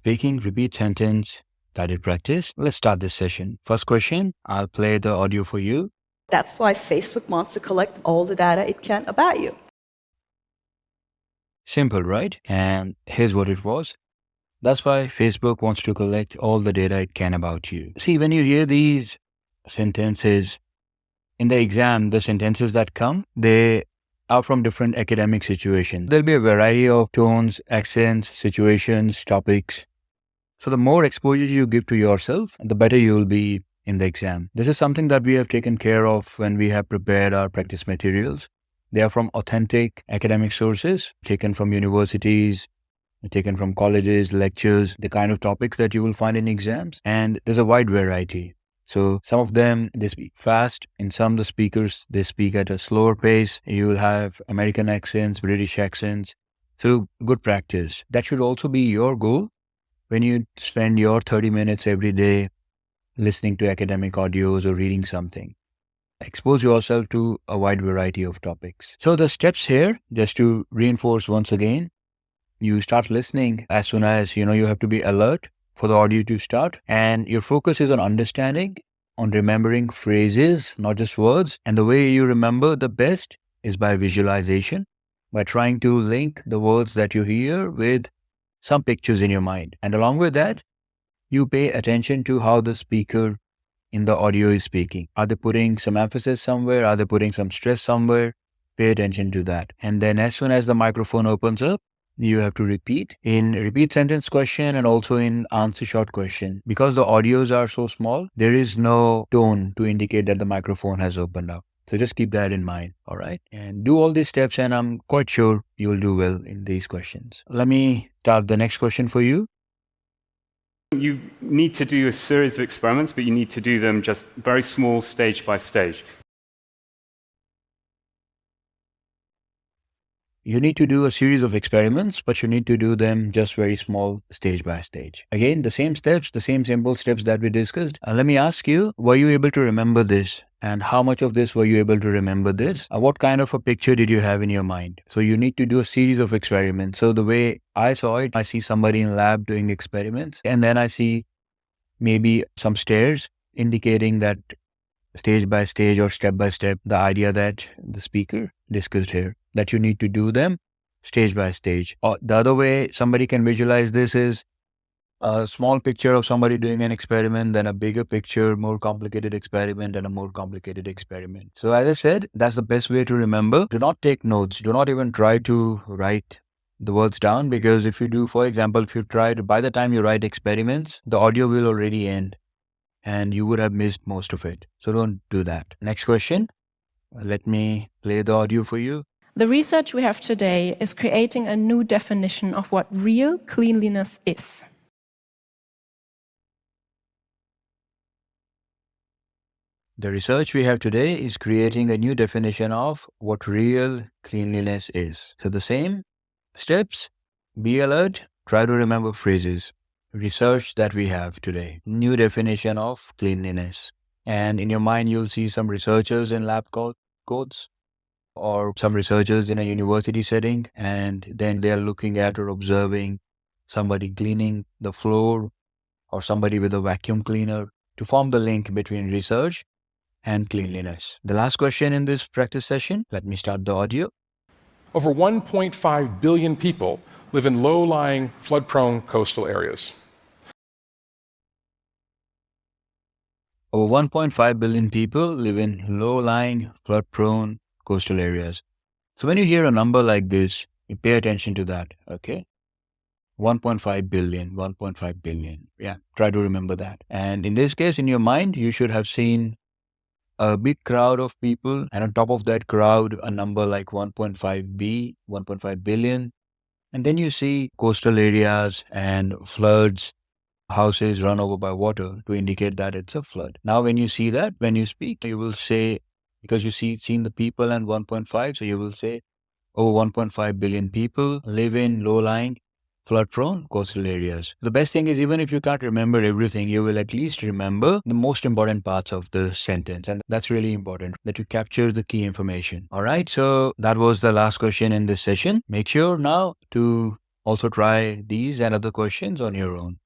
speaking, repeat sentence, guided practice. Let's start this session. First question, I'll play the audio for you. That's why Facebook wants to collect all the data it can about you. Simple, right? And here's what it was. That's why Facebook wants to collect all the data it can about you. See, when you hear these sentences in the exam, the sentences that come, they are from different academic situations. There'll be a variety of tones, accents, situations, topics. So the more exposure you give to yourself, the better you will be in the exam. This is something that we have taken care of when we have prepared our practice materials. They are from authentic academic sources, taken from universities, taken from colleges, lectures, the kind of topics that you will find in exams. And there's a wide variety. So some of them, they speak fast. In some, the speakers, they speak at a slower pace. You will have American accents, British accents. So good practice. That should also be your goal when you spend your 30 minutes every day listening to academic audios or reading something. Expose yourself to a wide variety of topics. So the steps here, just to reinforce once again, you start listening as soon as you have to be alert for the audio to start, and your focus is on understanding, on remembering phrases, not just words. And the way you remember the best is by visualization, by trying to link the words that you hear with some pictures in your mind. And along with that, you pay attention to how the speaker in the audio is speaking. Are they putting some emphasis somewhere? Are they putting some stress somewhere? Pay attention to that. And then as soon as the microphone opens up, you have to repeat in repeat sentence question and also in answer short question. Because the audios are so small, there is no tone to indicate that the microphone has opened up. So just keep that in mind, all right? And do all these steps and I'm quite sure you'll do well in these questions. Let me start the next question for you. You need to do a series of experiments, but you need to do them just very small, stage by stage. You need to do a series of experiments, but you need to do them just very small, stage by stage. Again, the same steps, the same simple steps that we discussed. Let me ask you, were you able to remember this? And how much of this were you able to remember this? What kind of a picture did you have in your mind? So you need to do a series of experiments. So the way I saw it, I see somebody in lab doing experiments, and then I see maybe some stairs indicating that stage by stage or step by step, the idea that the speaker discussed here, that you need to do them stage by stage. Or the other way somebody can visualize this is a small picture of somebody doing an experiment, then a bigger picture, more complicated experiment, and a more complicated experiment. So as I said, that's the best way to remember. Do not take notes. Do not even try to write the words down, because if you do, for example, if you try to, by the time you write experiments, the audio will already end and you would have missed most of it. So don't do that. Next question. Let me play the audio for you. The research we have today is creating a new definition of what real cleanliness is. The research we have today is creating a new definition of what real cleanliness is. So the same steps, be alert, try to remember phrases. Research that we have today, new definition of cleanliness. And in your mind, you'll see some researchers in lab coats or some researchers in a university setting, and then they are looking at or observing somebody cleaning the floor or somebody with a vacuum cleaner to form the link between research and cleanliness. The last question in this practice session, let me start the audio. Over 1.5 billion people live in low-lying, flood-prone coastal areas. Over 1.5 billion people live in low-lying, flood-prone coastal areas. So when you hear a number like this, you pay attention to that, okay? 1.5 billion, 1.5 billion. Yeah, try to remember that. And in this case, in your mind, you should have seen a big crowd of people, and on top of that crowd, a number like 1.5 billion. And then you see coastal areas and floods, houses run over by water to indicate that it's a flood. Now, when you see that, when you speak, you will say, because you seen the people and 1.5, so you will say, over 1.5 billion people live in low-lying, flood-prone coastal areas. The best thing is, even if you can't remember everything, you will at least remember the most important parts of the sentence. And that's really important, that you capture the key information. All right, so that was the last question in this session. Make sure now to Also try these and other questions on your own.